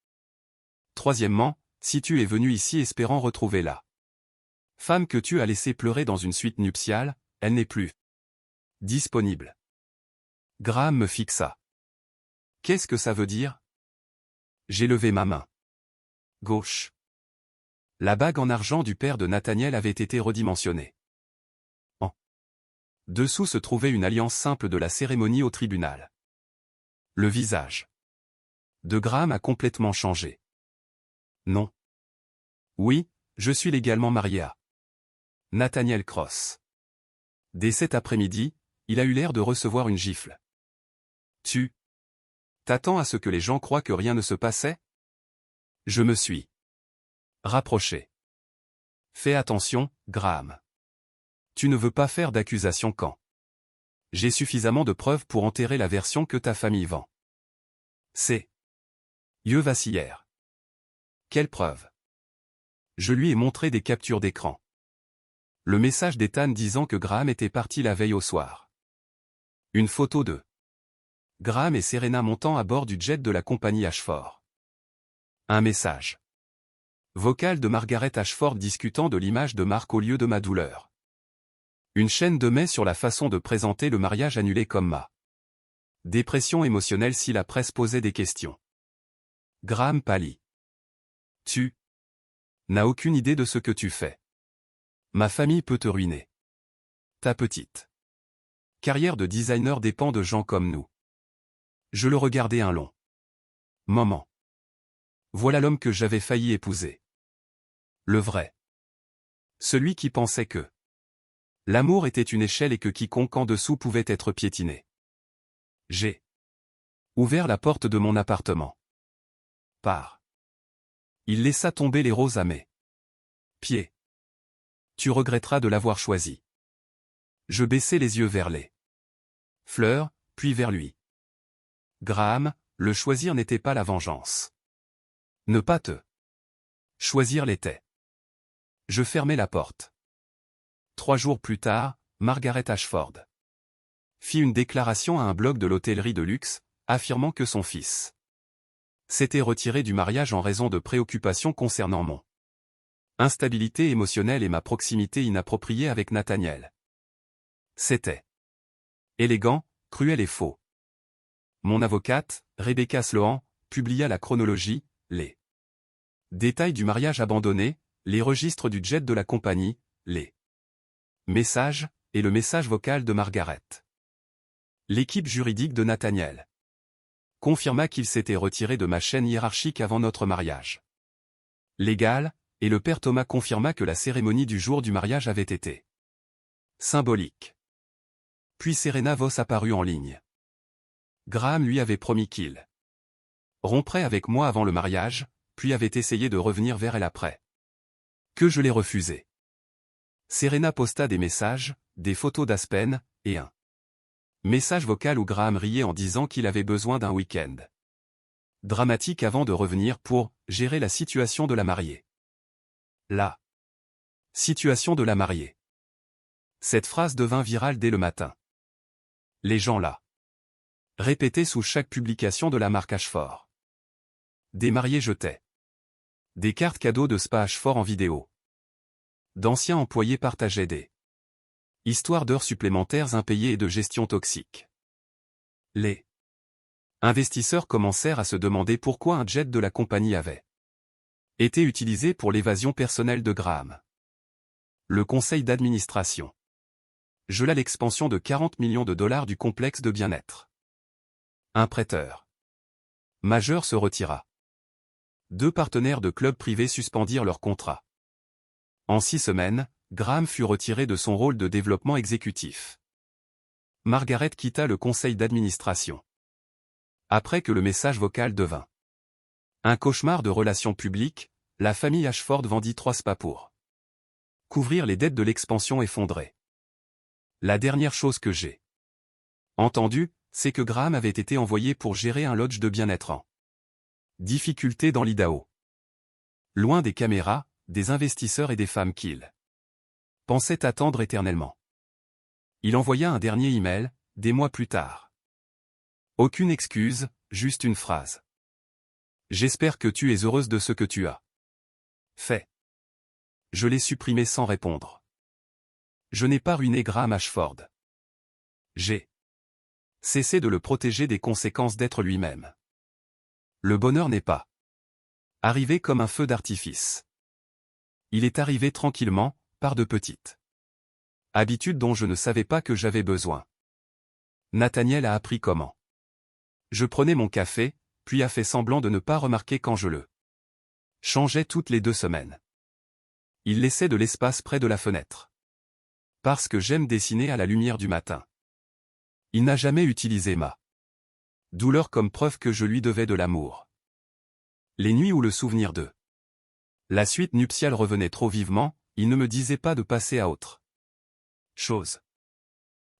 Speaker 1: Troisièmement, si tu es venu ici espérant retrouver la femme que tu as laissée pleurer dans une suite nuptiale, elle n'est plus disponible. Graham me fixa. Qu'est-ce que ça veut dire? J'ai levé ma main gauche. La bague en argent du père de Nathaniel avait été redimensionnée. En dessous se trouvait une alliance simple de la cérémonie au tribunal. Le visage de Graham a complètement changé. Non. Oui, je suis légalement marié à Nathaniel Cross. Dès cet après-midi, il a eu l'air de recevoir une gifle. Tu t'attends à ce que les gens croient que rien ne se passait? Je me suis rapproché. Fais attention, Graham. Tu ne veux pas faire d'accusation quand j'ai suffisamment de preuves pour enterrer la version que ta famille vend. Ses yeux vacillèrent. Quelle preuve? Je lui ai montré des captures d'écran. Le message d'Ethan disant que Graham était parti la veille au soir. Une photo de Graham et Serena montant à bord du jet de la compagnie Ashford. Un message vocal de Margaret Ashford discutant de l'image de Mark au lieu de ma douleur. Une chaîne de mai sur la façon de présenter le mariage annulé comme ma dépression émotionnelle si la presse posait des questions. Graham pâlit. Tu n'as aucune idée de ce que tu fais. Ma famille peut te ruiner. Ta petite carrière de designer dépend de gens comme nous. Je le regardais un long moment. Voilà l'homme que j'avais failli épouser. Le vrai. Celui qui pensait que l'amour était une échelle et que quiconque en dessous pouvait être piétiné. J'ai ouvert la porte de mon appartement. Il laissa tomber les roses à mes pieds. Tu regretteras de l'avoir choisi. Je baissai les yeux vers les fleurs, puis vers lui. Graham, le choisir n'était pas la vengeance. Ne pas te choisir l'était. Je fermai la porte. 3 jours plus tard, Margaret Ashford fit une déclaration à un blog de l'hôtellerie de luxe, affirmant que son fils s'était retiré du mariage en raison de préoccupations concernant mon instabilité émotionnelle et ma proximité inappropriée avec Nathaniel. C'était élégant, cruel et faux. Mon avocate, Rebecca Sloan, publia la chronologie, les détails du mariage abandonné, les registres du jet de la compagnie, les messages, et le message vocal de Margaret. L'équipe juridique de Nathaniel confirma qu'il s'était retiré de ma chaîne hiérarchique avant notre mariage légal, et le père Thomas confirma que la cérémonie du jour du mariage avait été symbolique. Puis Serena Voss apparut en ligne. Graham lui avait promis qu'il romprait avec moi avant le mariage, puis avait essayé de revenir vers elle après. Que je l'ai refusé. Serena posta des messages, des photos d'Aspen, et un message vocal où Graham riait en disant qu'il avait besoin d'un week-end dramatique avant de revenir pour gérer la situation de la mariée. La situation de la mariée. Cette phrase devint virale dès le matin. Les gens la répétaient sous chaque publication de la marque Ashford. Des mariés jetaient des cartes cadeaux de spa Ashford en vidéo. D'anciens employés partageaient des histoires d'heures supplémentaires impayées et de gestion toxique. Les investisseurs commencèrent à se demander pourquoi un jet de la compagnie avait été utilisé pour l'évasion personnelle de Graham. Le conseil d'administration gela l'expansion de 40 millions de dollars du complexe de bien-être. Un prêteur majeur se retira. 2 partenaires de clubs privés suspendirent leur contrat. En 6 semaines, Graham fut retiré de son rôle de développement exécutif. Margaret quitta le conseil d'administration. Après que le message vocal devint un cauchemar de relations publiques, la famille Ashford vendit 3 spas pour couvrir les dettes de l'expansion effondrée. La dernière chose que j'ai entendue, c'est que Graham avait été envoyé pour gérer un lodge de bien-être en difficulté dans l'Idaho. Loin des caméras, des investisseurs et des femmes qu'il pensait attendre éternellement. Il envoya un dernier email, des mois plus tard. Aucune excuse, juste une phrase. J'espère que tu es heureuse de ce que tu as fait. Je l'ai supprimé sans répondre. Je n'ai pas ruiné Graham Ashford. J'ai cessé de le protéger des conséquences d'être lui-même. Le bonheur n'est pas arrivé comme un feu d'artifice. Il est arrivé tranquillement, par de petites habitudes dont je ne savais pas que j'avais besoin. Nathaniel a appris comment. Je prenais mon café, puis a fait semblant de ne pas remarquer quand je le changeais toutes les 2 semaines. Il laissait de l'espace près de la fenêtre. Parce que j'aime dessiner à la lumière du matin. Il n'a jamais utilisé ma douleur comme preuve que je lui devais de l'amour. Les nuits où le souvenir de la suite nuptiale revenait trop vivement, il ne me disait pas de passer à autre chose.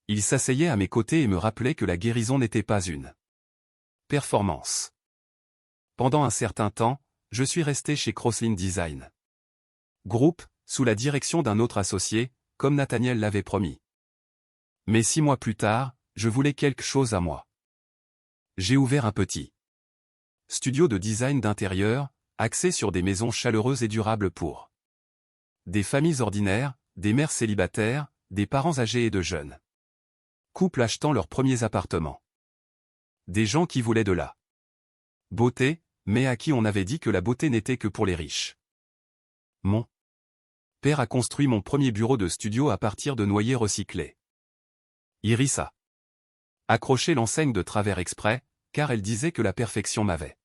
Speaker 1: Il s'asseyait à mes côtés et me rappelait que la guérison n'était pas une performance. Pendant un certain temps, je suis resté chez Crosslin Design Group, sous la direction d'un autre associé, comme Nathaniel l'avait promis. Mais 6 mois plus tard, je voulais quelque chose à moi. J'ai ouvert un petit studio de design d'intérieur, axé sur des maisons chaleureuses et durables pour des familles ordinaires, des mères célibataires, des parents âgés et de jeunes. Couples achetant leurs premiers appartements. Des gens qui voulaient de la beauté, mais à qui on avait dit que la beauté n'était que pour les riches. Mon père a construit mon premier bureau de studio à partir de noyers recyclés. Iris a accroché l'enseigne de travers exprès, car elle disait que la perfection m'avait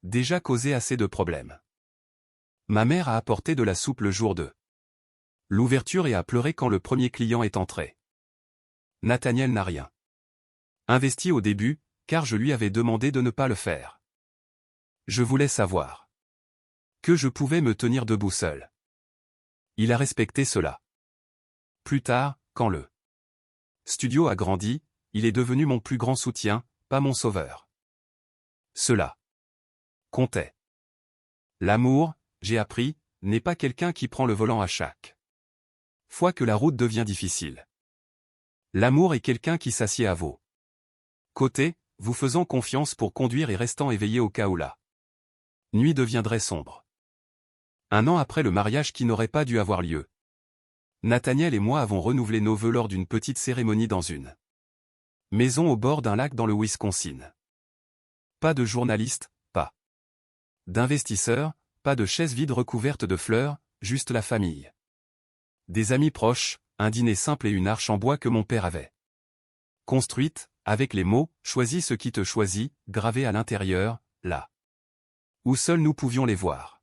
Speaker 1: déjà causé assez de problèmes. Ma mère a apporté de la soupe le jour de l'ouverture et a pleuré quand le premier client est entré. Nathaniel n'a rien investi au début, car je lui avais demandé de ne pas le faire. Je voulais savoir que je pouvais me tenir debout seul. Il a respecté cela. Plus tard, quand le studio a grandi, il est devenu mon plus grand soutien, pas mon sauveur. Cela comptait. L'amour, j'ai appris, n'est pas quelqu'un qui prend le volant à chaque fois que la route devient difficile. L'amour est quelqu'un qui s'assied à vos côtés, vous faisant confiance pour conduire et restant éveillé au cas où la nuit deviendrait sombre. 1 an après le mariage qui n'aurait pas dû avoir lieu, Nathaniel et moi avons renouvelé nos vœux lors d'une petite cérémonie dans une maison au bord d'un lac dans le Wisconsin. Pas de journalistes, pas d'investisseurs, pas de chaises vides recouvertes de fleurs, juste la famille. Des amis proches, un dîner simple et une arche en bois que mon père avait construite, avec les mots « Choisis ce qui te choisit » gravés à l'intérieur, là où seuls nous pouvions les voir.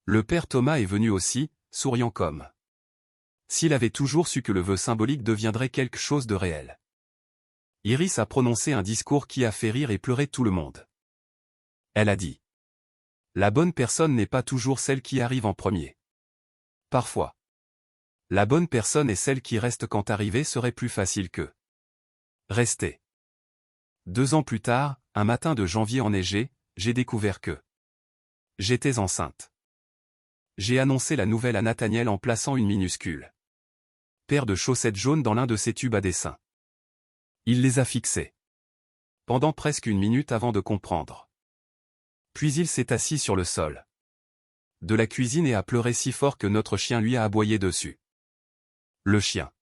Speaker 1: Le père Thomas est venu aussi, souriant comme s'il avait toujours su que le vœu symbolique deviendrait quelque chose de réel. Iris a prononcé un discours qui a fait rire et pleurer tout le monde. Elle a dit: la bonne personne n'est pas toujours celle qui arrive en premier. Parfois, la bonne personne est celle qui reste quand arriver serait plus facile que rester. 2 ans plus tard, un matin de janvier enneigé, j'ai découvert que j'étais enceinte. J'ai annoncé la nouvelle à Nathaniel en plaçant une minuscule paire de chaussettes jaunes dans l'un de ses tubes à dessin. Il les a fixées pendant presque 1 minute avant de comprendre. Puis il s'est assis sur le sol de la cuisine et a pleuré si fort que notre chien lui a aboyé dessus. Le chien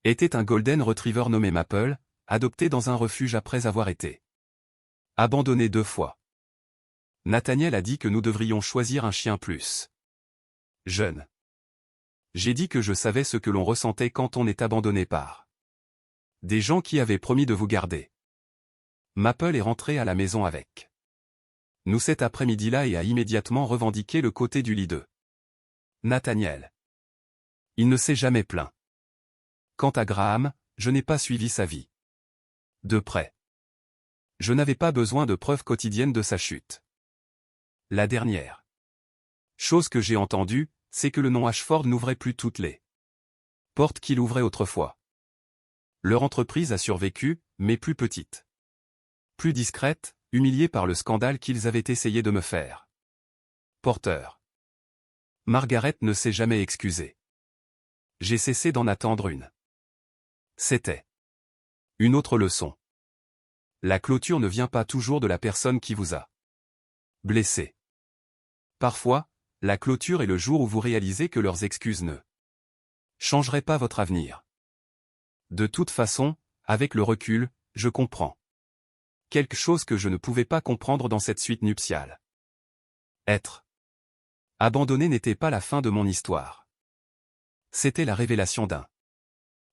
Speaker 1: était un golden retriever nommé Maple, adopté dans un refuge après avoir été abandonné 2 fois. Nathaniel a dit que nous devrions choisir un chien plus jeune. J'ai dit que je savais ce que l'on ressentait quand on est abandonné par des gens qui avaient promis de vous garder. Maple est rentré à la maison avec nous cet après-midi-là et a immédiatement revendiqué le côté du lit de Nathaniel. Il ne s'est jamais plaint. Quant à Graham, je n'ai pas suivi sa vie de près. Je n'avais pas besoin de preuves quotidiennes de sa chute. La dernière chose que j'ai entendue, c'est que le nom Ashford n'ouvrait plus toutes les portes qu'il ouvrait autrefois. Leur entreprise a survécu, mais plus petite. Plus discrète, humiliée par le scandale qu'ils avaient essayé de me faire. Porteur. Margaret ne s'est jamais excusée. J'ai cessé d'en attendre une. C'était une autre leçon. La clôture ne vient pas toujours de la personne qui vous a blessé. Parfois, la clôture est le jour où vous réalisez que leurs excuses ne changeraient pas votre avenir. De toute façon, avec le recul, je comprends quelque chose que je ne pouvais pas comprendre dans cette suite nuptiale. Être abandonné n'était pas la fin de mon histoire. C'était la révélation d'un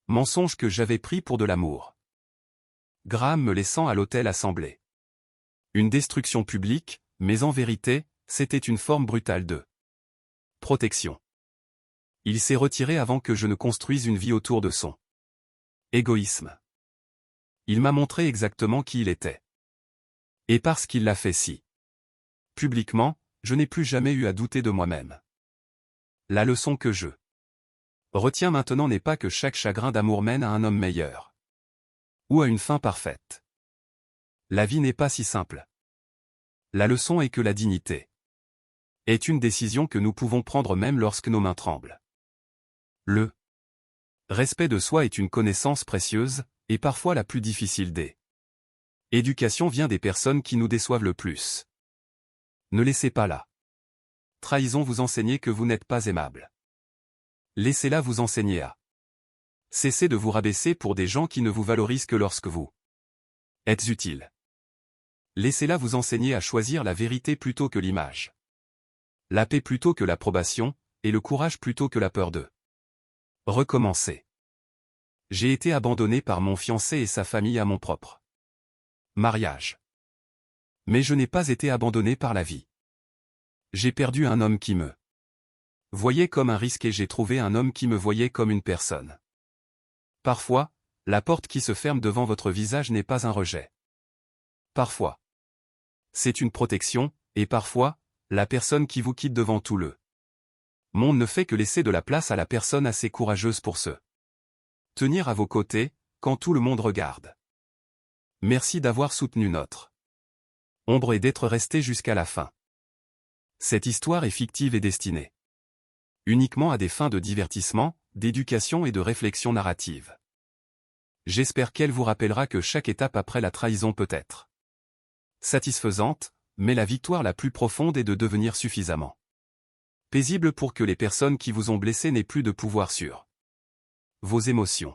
Speaker 1: mensonge que j'avais pris pour de l'amour. Graham me laissant à l'hôtel assemblé. Une destruction publique, mais en vérité, c'était une forme brutale de protection. Il s'est retiré avant que je ne construise une vie autour de son égoïsme. Il m'a montré exactement qui il était. Et parce qu'il l'a fait si publiquement, je n'ai plus jamais eu à douter de moi-même. La leçon que je retiens maintenant n'est pas que chaque chagrin d'amour mène à un homme meilleur. Ou à une fin parfaite. La vie n'est pas si simple. La leçon est que la dignité est une décision que nous pouvons prendre même lorsque nos mains tremblent. Le respect de soi est une connaissance précieuse, et parfois la plus difficile des éducations vient des personnes qui nous déçoivent le plus. Ne laissez pas la trahison vous enseigner que vous n'êtes pas aimable. Laissez-la vous enseigner à Cessez de vous rabaisser pour des gens qui ne vous valorisent que lorsque vous êtes utile. Laissez-la vous enseigner à choisir la vérité plutôt que l'image. La paix plutôt que l'approbation, et le courage plutôt que la peur de recommencer. J'ai été abandonné par mon fiancé et sa famille à mon propre mariage. Mais je n'ai pas été abandonné par la vie. J'ai perdu un homme qui me voyait comme un risque et j'ai trouvé un homme qui me voyait comme une personne. Parfois, la porte qui se ferme devant votre visage n'est pas un rejet. Parfois, c'est une protection, et parfois, la personne qui vous quitte devant tout le monde ne fait que laisser de la place à la personne assez courageuse pour se tenir à vos côtés, quand tout le monde regarde. Merci d'avoir soutenu notre ombre et d'être resté jusqu'à la fin. Cette histoire est fictive et destinée uniquement à des fins de divertissement, d'éducation et de réflexion narrative. J'espère qu'elle vous rappellera que chaque étape après la trahison peut être satisfaisante, mais la victoire la plus profonde est de devenir suffisamment paisible pour que les personnes qui vous ont blessé n'aient plus de pouvoir sur vos émotions.